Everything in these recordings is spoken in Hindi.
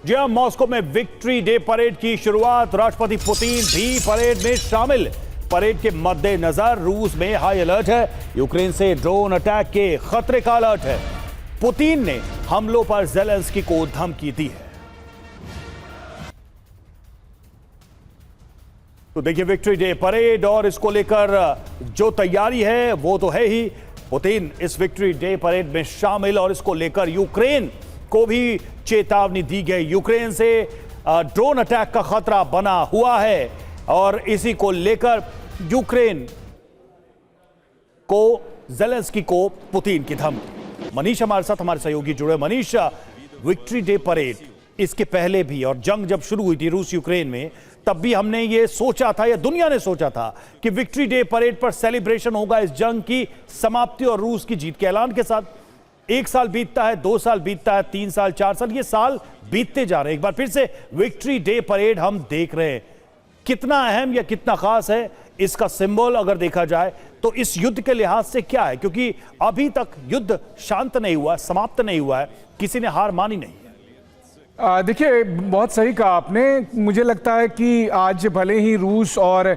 जी हां, मॉस्को में विक्ट्री डे परेड की शुरुआत। राष्ट्रपति पुतिन भी परेड में शामिल। परेड के मद्देनजर रूस में हाई अलर्ट है। यूक्रेन से ड्रोन अटैक के खतरे का अलर्ट है। पुतिन ने हमलों पर ज़ेलेंस्की को धमकी दी है। तो देखिए, विक्ट्री डे परेड और इसको लेकर जो तैयारी है वो तो है ही। पुतिन इस विक्ट्री डे परेड में शामिल और इसको लेकर यूक्रेन को भी चेतावनी दी गई। यूक्रेन से ड्रोन अटैक का खतरा बना हुआ है और इसी को लेकर यूक्रेन को ज़ेलेंस्की को पुतिन की धमकी। मनीष हमारे साथ, हमारे सहयोगी जुड़े। मनीष, विक्ट्री डे परेड इसके पहले भी, और जंग जब शुरू हुई थी रूस यूक्रेन में, तब भी हमने ये सोचा था या दुनिया ने सोचा था कि विक्ट्री डे परेड पर सेलिब्रेशन होगा इस जंग की समाप्ति और रूस की जीत के ऐलान के साथ। 1 साल बीतता है, 2 साल बीतता है, 3 साल, 4 साल, ये साल बीतते जा रहे हैं। एक बार फिर से विक्ट्री डे परेड हम देख रहे हैं। कितना अहम या कितना खास है इसका सिंबल अगर देखा जाए तो इस युद्ध के लिहाज से क्या है? क्योंकि अभी तक युद्ध शांत नहीं हुआ, समाप्त नहीं हुआ है, किसी ने हार मानी नहीं है। देखिए, बहुत सही कहा आपने। मुझे लगता है कि आज भले ही रूस और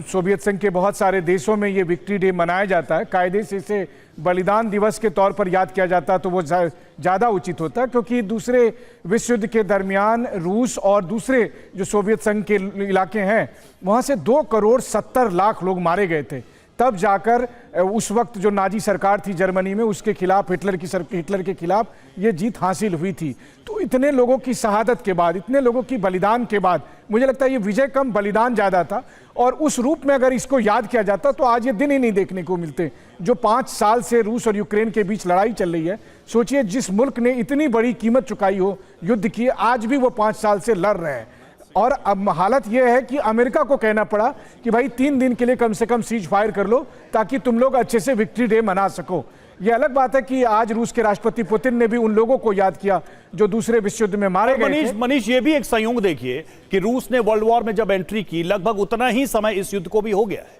सोवियत संघ के बहुत सारे देशों में ये विक्ट्री डे मनाया जाता है, कायदे से इसे बलिदान दिवस के तौर पर याद किया जाता है, तो वो ज़्यादा उचित होता है। क्योंकि दूसरे विश्व युद्ध के दरमियान रूस और दूसरे जो सोवियत संघ के इलाके हैं वहाँ से 2,70,00,000 लोग मारे गए थे। तब जाकर उस वक्त जो नाजी सरकार थी जर्मनी में, उसके खिलाफ हिटलर के खिलाफ ये जीत हासिल हुई थी। तो इतने लोगों की शहादत के बाद, इतने लोगों की बलिदान के बाद मुझे लगता है ये विजय कम बलिदान ज़्यादा था। और उस रूप में अगर इसको याद किया जाता तो आज ये दिन ही नहीं देखने को मिलते। जो 5 साल से रूस और यूक्रेन के बीच लड़ाई चल रही है, सोचिए जिस मुल्क ने इतनी बड़ी कीमत चुकाई हो युद्ध की, आज भी वो 5 साल से लड़ रहे हैं। और अब हालत यह है कि अमेरिका को कहना पड़ा कि भाई 3 दिन के लिए कम से कम सीज फायर कर लो ताकि तुम लोग अच्छे से विक्ट्री डे मना सको। यह अलग बात है कि आज रूस के राष्ट्रपति पुतिन ने भी उन लोगों को याद किया जो दूसरे विश्व युद्ध में मारे गए थे। मनीष, ये भी एक संयोग देखिए कि रूस ने वर्ल्ड वॉर में जब एंट्री की, लगभग उतना ही समय इस युद्ध को भी हो गया है।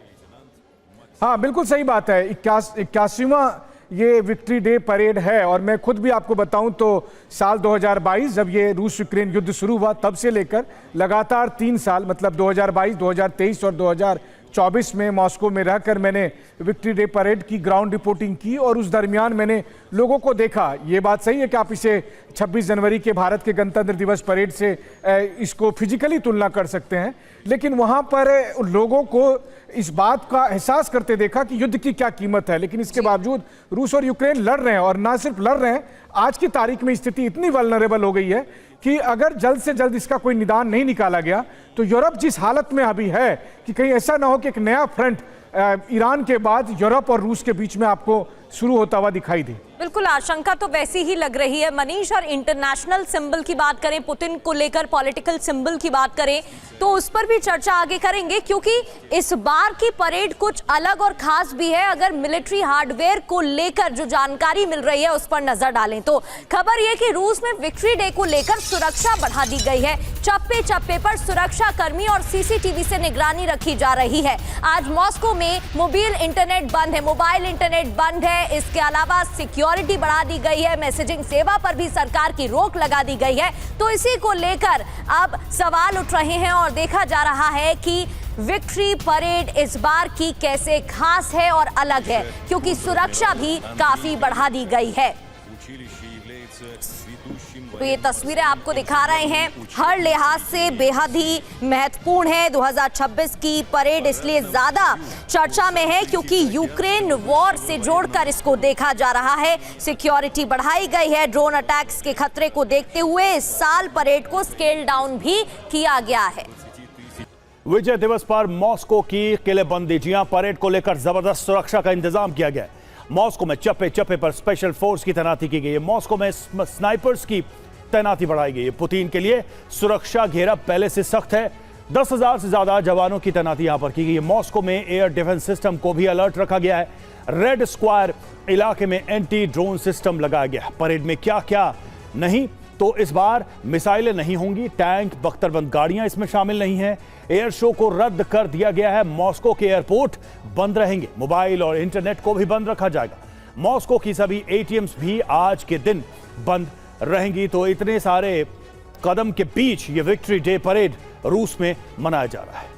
हाँ, बिल्कुल सही बात है। 81वां ये विक्ट्री डे परेड है। और मैं खुद भी आपको बताऊं तो साल 2022 जब ये रूस यूक्रेन युद्ध शुरू हुआ, तब से लेकर लगातार 3 साल, मतलब 2022, 2023 और 2024 में मॉस्को में रहकर मैंने विक्ट्री डे परेड की ग्राउंड रिपोर्टिंग की। और उस दरमियान मैंने लोगों को देखा। ये बात सही है कि आप इसे 26 जनवरी के भारत के गणतंत्र दिवस परेड से इसको फिजिकली तुलना कर सकते हैं, लेकिन वहाँ पर लोगों को इस बात का एहसास करते देखा कि युद्ध की क्या कीमत है। लेकिन इसके बावजूद रूस और यूक्रेन लड़ रहे हैं। और ना सिर्फ लड़ रहे हैं, आज की तारीख में स्थिति इतनी वल्नरेबल हो गई है कि अगर जल्द से जल्द इसका कोई निदान नहीं निकाला गया तो यूरोप जिस हालत में अभी है कि कहीं ऐसा ना हो कि एक नया फ्रंट ईरान के बाद यूरोप और रूस के बीच में आपको शुरू होता हुआ दिखाई दे। बिल्कुल, आशंका तो वैसी ही लग रही है मनीष। और इंटरनेशनल सिंबल की बात करें, पुतिन को लेकर पॉलिटिकल सिंबल की बात करें तो उस पर भी चर्चा आगे करेंगे, क्योंकि इस बार की परेड कुछ अलग और खास भी है। अगर मिलिट्री हार्डवेयर को लेकर जो जानकारी मिल रही है उस पर नजर डालें तो खबर यह कि रूस में विक्ट्री डे को लेकर सुरक्षा बढ़ा दी गई है। चप्पे चप्पे पर सुरक्षा कर्मी और सीसीटीवी से निगरानी रखी जा रही है। आज मॉस्को में मोबाइल इंटरनेट बंद है, मोबाइल इंटरनेट बंद है। इसके अलावा सिक्योरिटी बढ़ा दी गई है, मैसेजिंग सेवा पर भी सरकार की रोक लगा दी गई है। तो इसी को लेकर अब सवाल उठ रहे हैं और देखा जा रहा है कि विक्ट्री परेड इस बार की कैसे खास है और अलग है, क्योंकि सुरक्षा भी काफी बढ़ा दी गई है। तो ये तस्वीरें आपको दिखा रहे हैं, हर लिहाज से बेहद ही महत्वपूर्ण है। 2026 की परेड इसलिए ज्यादा चर्चा में है क्योंकि यूक्रेन वॉर से जोड़कर इसको देखा जा रहा है। सिक्योरिटी बढ़ाई गई है। ड्रोन अटैक्स के खतरे को देखते हुए इस साल परेड को स्केल डाउन भी किया गया है। विजय दिवस पर मॉस्को की किलेबंदी। जी हां, परेड को लेकर जबरदस्त सुरक्षा का इंतजाम किया गया है। मॉस्को में चप्पे चप्पे पर स्पेशल फोर्स की तैनाती की गई है। मॉस्को में स्नाइपर्स की तैनाती बढ़ाई गई है। पुतिन के लिए सुरक्षा घेरा पहले से सख्त है। 10,000 से ज्यादा जवानों की तैनाती यहां पर की गई है। मॉस्को में एयर डिफेंस सिस्टम को भी अलर्ट रखा गया है। रेड स्क्वायर इलाके में एंटी ड्रोन सिस्टम लगाया गया है। परेड में क्या क्या नहीं, तो इस बार मिसाइलें नहीं होंगी, टैंक, बख्तरबंद गाड़ियां इसमें शामिल नहीं हैं। एयर शो को रद्द कर दिया गया है। मॉस्को के एयरपोर्ट बंद रहेंगे। मोबाइल और इंटरनेट को भी बंद रखा जाएगा। मॉस्को की सभी एटीएम्स भी आज के दिन बंद रहेंगी। तो इतने सारे कदम के बीच ये विक्ट्री डे परेड रूस में मनाया जा रहा है।